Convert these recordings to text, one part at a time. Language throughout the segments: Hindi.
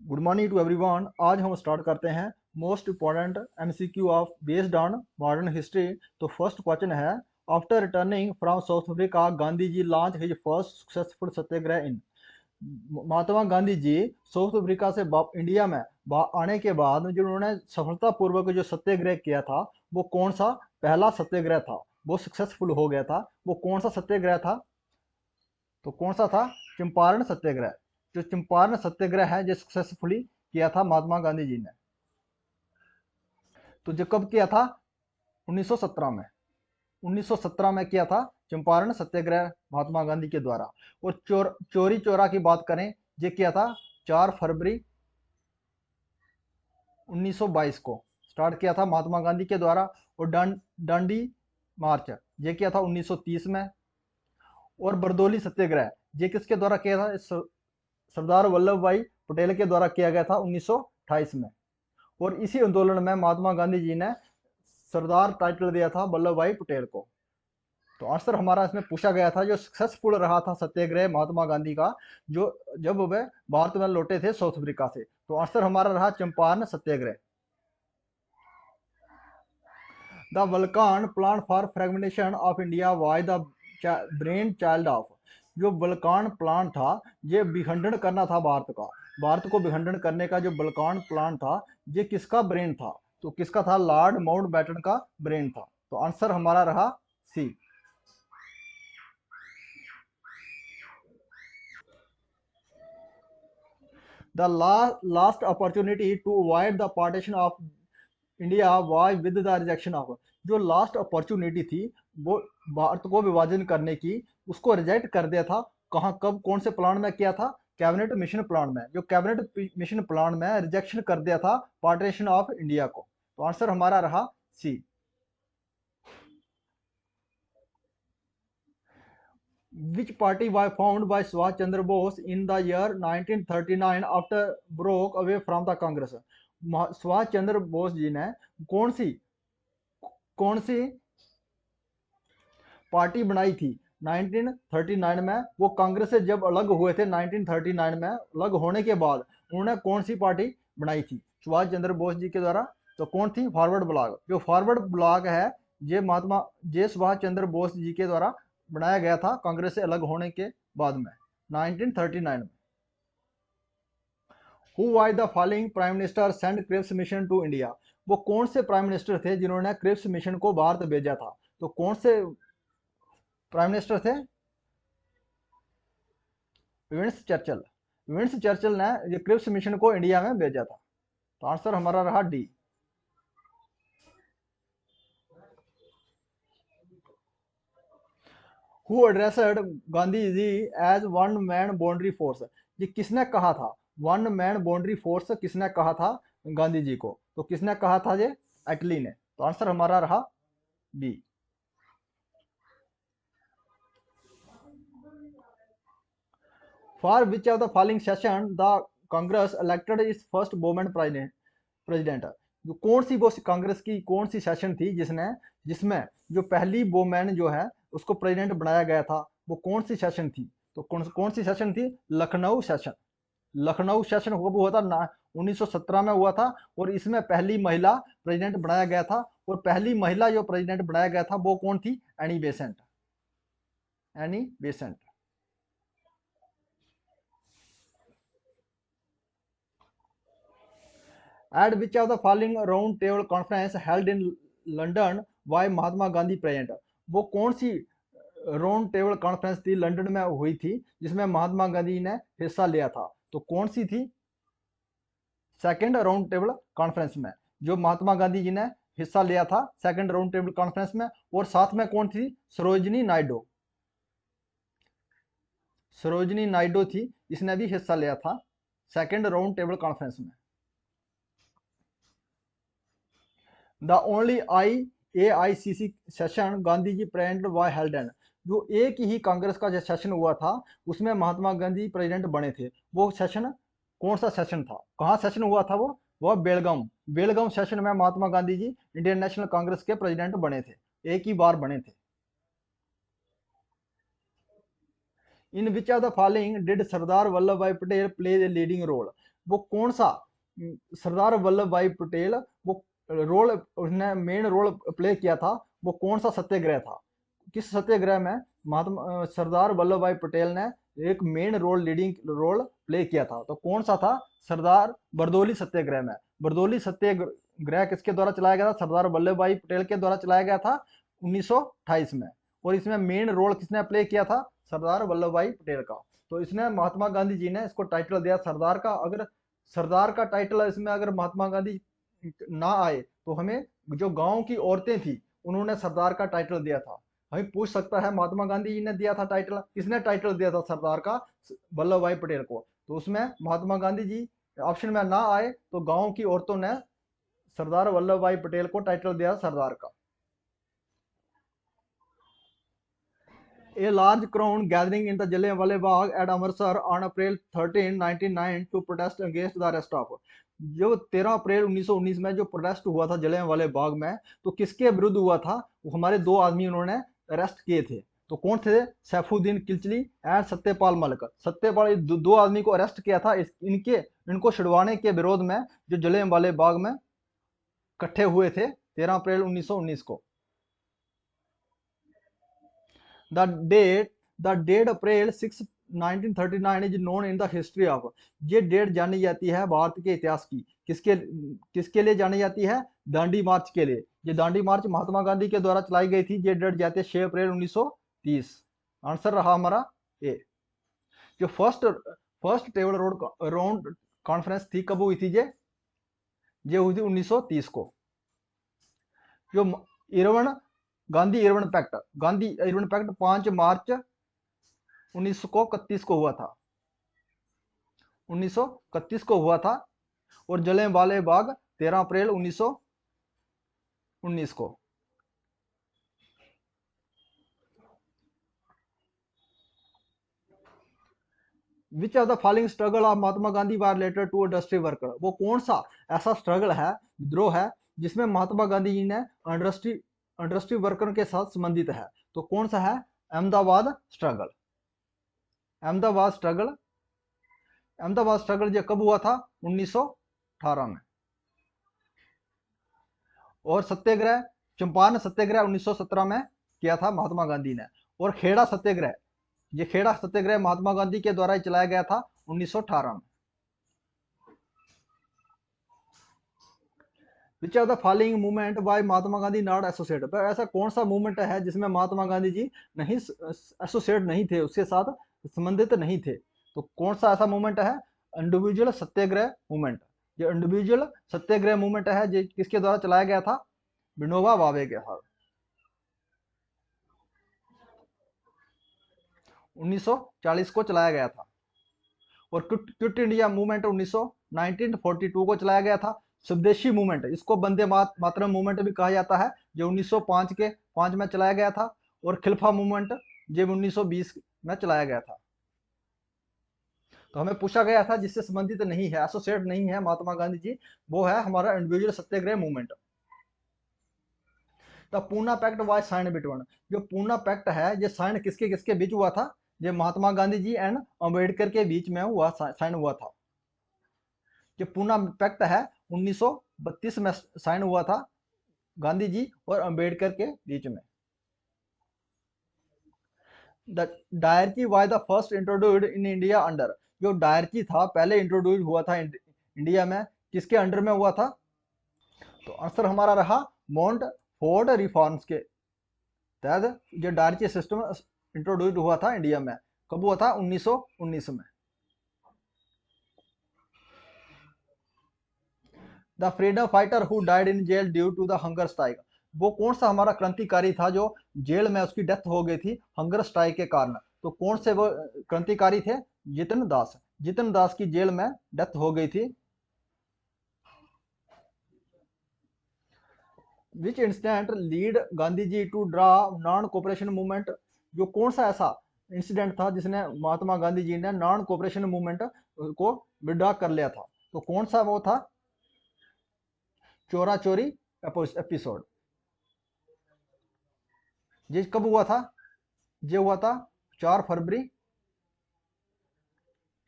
Good morning to everyone. आज हम स्टार्ट करते हैं most important MCQ of based on modern history. तो फर्स्ट क्वेश्चन है, after returning from South Africa Gandhi ji launch his first successful satyagraha in. Mahatma Gandhi ji South Africa से इंडिया में आने के बाद जो उन्होंने सफलतापूर्वक जो सत्याग्रह किया था वो कौन सा पहला सत्याग्रह था, वो सक्सेसफुल हो गया था। वो कौन सा सत्याग्रह था? तो कौन सा था? चंपारण सत्याग्रह। जो चंपारण सत्याग्रह है जो सक्सेसफुली किया था महात्मा गांधी जी ने। तो जो कब किया था? 1917 में। 1917 में किया था चंपारण सत्याग्रह महात्मा गांधी के द्वारा। और चोरी चोरा की बात करें, ये किया था 4 फरवरी 1922 को स्टार्ट किया था महात्मा गांधी के द्वारा। और डांडी मार्च ये किया था 1930 में। और बरदौली सत्याग्रह ये किसके द्वारा किया था? सरदार वल्लभ भाई पटेल के द्वारा किया गया था 1928 में। और इसी आंदोलन में महात्मा गांधी जी ने सरदार टाइटल दिया था वल्लभ भाई पटेल को। तो आंसर हमारा इसमें पूछा गया था जो सक्सेसफुल रहा था सत्याग्रह महात्मा गांधी का, जो जब वे भारत में लौटे थे साउथ अफ्रीका से। तो आंसर हमारा रहा Champaran Satyagraha. The Balkan plan for fragmentation of India was the brainchild of. जो वल्कान प्लान था ये विखंडन करना था भारत का। भारत को विखंडन करने का जो वल्कान प्लान था ये किसका ब्रेन था? तो किसका था? लॉर्ड माउंटबेटन का ब्रेन था। तो आंसर हमारा रहा C. The last opportunity to avoid the partition of India was with the rejection of. जो लास्ट अपॉर्चुनिटी थी वो भारत को विभाजन करने की, उसको रिजेक्ट कर दिया था। कहाँ, कब, कौन से प्लान में किया था? कैबिनेट मिशन प्लान में। जो कैबिनेट मिशन प्लान में रिजेक्शन कर दिया था पार्टीशन ऑफ इंडिया को। तो आंसर हमारा रहा सी। Which party was founded by Subhash Chandra Bose in the year 1939 after broke away from the Congress? Subhash Chandra Bose ji ने कौन सी पार्टी बनाई थी 1939 में? वो कांग्रेस से जब अलग हुए थे 1939 में, अलग होने के बाद उन्होंने कौन सी पार्टी बनाई थी सुभाष चंद्र बोस जी के द्वारा? तो कौन थी? Forward block. जो फॉरवर्ड ब्लॉक है ये सुभाष चंद्र बोस जी के द्वारा बनाया गया था कांग्रेस से अलग होने के बाद में 1939 में। Who was the following prime minister send Cripps mission to India? वो कौन से प्राइम मिनिस्टर थे जिन्होंने क्रिप्स मिशन को भारत भेजा था? तो कौन से प्राइम मिनिस्टर थे? Winston Churchill. विंस चर्चिल ने ये क्रिप्स मिशन को इंडिया में भेजा था। तो आंसर हमारा रहा D. Who addressed Gandhi ji as one man boundary force? ये किसने कहा था? वन मैन बाउंड्री फोर्स किसने कहा था गांधी जी को? तो किसने कहा था? ये एटली ने। तो आंसर हमारा रहा B. For which of the following session the Congress elected is first women president? जो कौन सी वो कांग्रेस की कौन सी सेशन थी जिसमें जो पहली वोमेन जो है उसको प्रेसिडेंट बनाया गया था? वो कौन सी सेशन थी? तो कौन सी सेशन थी? लखनऊ सेशन। लखनऊ सेशन कब हुआ था? 1917 में हुआ था। और इसमें पहली महिला प्रेसिडेंट बनाया गया था। और पहली महिला जो प्रेसिडेंट बनाया गया था वो कौन थी? Annie Besant. Annie Besant. At which of the following round table conference held in London by Mahatma Gandhi present? वो कौन सी राउंड टेबल कॉन्फ्रेंस थी लंदन में हुई थी जिसमें महात्मा गांधी ने हिस्सा लिया था? तो कौन सी थी? सेकंड राउंड टेबल कॉन्फ्रेंस में जो महात्मा गांधी जी ने हिस्सा लिया था सेकंड राउंड टेबल कॉन्फ्रेंस में। और साथ में कौन थी? सरोजनी नायडू। सरोजनी नायडू थी, इसने भी हिस्सा लिया था सेकंड राउंड टेबल कॉन्फ्रेंस में। The only AICC session Gandhi ji president was held in. जो एक ही कांग्रेस का जो सेशन हुआ था उसमें महात्मा गांधी प्रेसिडेंट बने थे, वो सेशन कौन सा सेशन था? कहाँ सेशन हुआ था वो? वह बेलगाम। बेलगाम सेशन में Mahatma Gandhi ji Indian National Congress के प्रेसिडेंट बने थे, एक ही बार बने थे। In which of the following did Sardar Vallabh bhai Patel play a leading role? वो कौन सा सरदार वल्लभ भाई पटेल वो रोल, उसने मेन रोल प्ले किया था, वो कौन सा सत्याग्रह था? किस सत्याग्रह में सरदार वल्लभ भाई पटेल ने एक main role, leading role play किया था? तो कौन सा था? सरदार बरदौली सत्याग्रह में। बरदौली सत्याग्रह किसके द्वारा चलाया गया था? सरदार वल्लभ भाई पटेल के द्वारा चलाया गया था 1928 में। और इसमें मेन रोल किसने प्ले किया था? सरदार वल्लभ भाई पटेल का। तो इसने महात्मा गांधी जी ने इसको टाइटल दिया सरदार का। अगर सरदार का टाइटल इसमें अगर महात्मा गांधी ना आए तो हमें, जो गांव की औरतें थी उन्होंने सरदार का टाइटल दिया था। हमें पूछ सकता है महात्मा गांधी जी ने दिया था टाइटल, किसने टाइटल दिया था सरदार का? वल्लभ भाई पटेल को। तो उसमें महात्मा गांधी जी ऑप्शन में ना आए तो गांव की औरतों ने सरदार वल्लभ भाई पटेल को टाइटल दिया सरदार का। A large crowd gathering in the Jallianwala Bagh at Amritsar on April 13, 1909 to protest against the arrest of। जो 13 अप्रैल 1919 में जो प्रोटेस्ट हुआ था जलियांवाले बाग में, तो किसके विरुद्ध हुआ था? वो हमारे दो आदमी उन्होंने अरेस्ट किए थे। तो कौन थे? सैफुद्दीन किलचली एंड सत्यपाल मलिक। सत्यपाल, दो आदमी को अरेस्ट किया था इनको छुड़वाने के विरोध में, जो जलियांवाले बाग में इकट्ठे हुए थे 13 अप्रैल 1919 को। The date the date April 6 1939 is known in the history of। ये डेट जानी जाती है भारत के इतिहास की, किसके किसके लिए जानी जाती है? दांडी मार्च के लिए। ये दांडी मार्च महात्मा गांधी के द्वारा चलाई गई थी। ये डेट जाती है 6 अप्रैल 1930। आंसर रहा हमारा ए। जो first table road round conference थी, कब हुई थी? ये हुई थी 1930 को। जो इरवन गांधी इरवन पैक्ट, गांधी इरवन पैक्ट 5 मार्च 1931 को हुआ था। 1931 को हुआ था। और जलियांवाला बाग 13 अप्रैल 1919 को। Which of the following struggle of Mahatma Gandhi were related to industry worker. वो कौन सा ऐसा स्ट्रगल है, विद्रोह है, जिसमें महात्मा गांधी जी ने इंडस्ट्री वर्कर के साथ संबंधित है? तो कौन सा है? Ahmedabad struggle. Ahmedabad struggle. Ahmedabad struggle ये कब हुआ था? 1918 में। और सत्याग्रह, चंपारण सत्याग्रह 1917 में किया था महात्मा गांधी ने। और खेड़ा सत्याग्रह, ये खेड़ा सत्याग्रह महात्मा गांधी के द्वारा चलाया गया था 1918 में। Which are the following movement by Mahatma Gandhi not associate. ऐसा कौन सा मूवमेंट है जिसमें महात्मा गांधी जी नहीं एसोसिएट नहीं थे, उसके साथ संबंधित नहीं थे? तो कौन सा ऐसा मूवमेंट है? Individual satyagraha movement. ये इंडिविजुअल सत्याग्रह मूवमेंट है, जो किसके द्वारा चलाया गया था? विनोबा भावे के साथ। 1940 को चलाया गया था। और क्विट इंडिया मूवमेंट 1942 को चलाया गया था। स्वदेशी मूवमेंट, इसको वंदे मातरम मूवमेंट भी कहा जाता है, जो 1905 के 5 में चलाया गया था। और खिलफा मूवमेंट जो 1920 में चलाया गया था। तो हमें पूछा गया था जिससे संबंधित नहीं है, एसोसिएट नहीं है महात्मा गांधी जी, वो है हमारा individual satyagraha movement. The Poona pact was sign between. जो पूना पैक्ट है, ये साइन किसके किसके बीच हुआ था? ये महात्मा गांधी जी एंड अम्बेडकर के बीच में हुआ, साइन हुआ था। जो पूना पैक्ट है 1932 में साइन हुआ था गांधी जी और अम्बेडकर के बीच में। The dyarchy was the first introduced in India under. जो डायरची था पहले इंट्रोड्यूस हुआ था इंडिया में, किसके अंडर में हुआ था? तो आंसर हमारा रहा माउंट फोर्ड रिफॉर्म्स के तहत जो डायरची सिस्टम इंट्रोड्यूस हुआ था इंडिया में। कब हुआ था? 1919 में। The freedom fighter who died in jail due to the hunger strike. वो कौन सा हमारा क्रांतिकारी था जो जेल में उसकी डेथ हो गई थी हंगर स्ट्राइक के कारण? तो कौन से वो क्रांतिकारी थे? जितन दास। जितन दास की जेल में डेथ हो गई थी। Which incident lead Gandhi ji to draw non cooperation movement. जो कौन सा ऐसा इंसिडेंट था जिसने महात्मा गांधी जी ने नॉन कोऑपरेशन मूवमेंट को विड्रॉ कर लिया था? तो कौन सा वो था? चोरा चोरी एपिसोड। ये कब हुआ था? ये हुआ था 4 फरवरी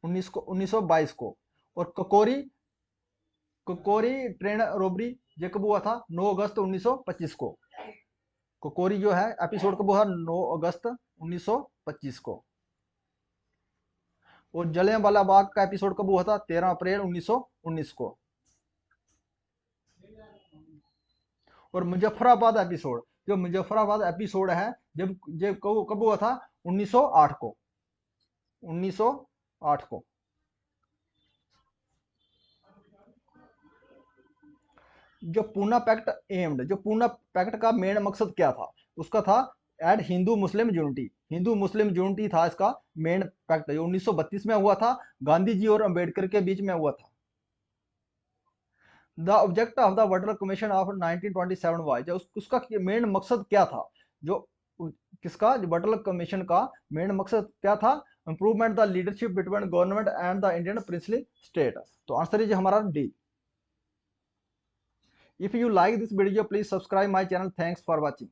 1922 को। और ककोरी ककोरी ट्रेन रोबरी ये कब हुआ था? 9 अगस्त 1925 को। ककोरी जो है एपिसोड कब हुआ? 9 अगस्त 1925 को। और जलियांवाला बाग का एपिसोड कब हुआ था? 13 अप्रैल 1919 को। और मुजफ्फराबाद एपिसोड, जो मुजफ्फराबाद एपिसोड है, जब कब कब हुआ था? 1908 को। 1908 को। जो पूना पैक्ट एम्ड, जो पूना पैक्ट का मेन मकसद क्या था? उसका था add Hindu Muslim unity. Hindu Muslim unity था इसका मेन पैक्ट, जो 1932 में हुआ था, गांधी जी और अंबेडकर के बीच में हुआ था। The object of the water commission of 1927 was, जो उसका मेन मकसद क्या था? जो किसका, जो वाटर कमीशन का मेन मकसद क्या था? Improvement the leadership between government and the Indian princely state. तो आंसर इज हमारा D. If you like this video, please subscribe my channel. Thanks for watching.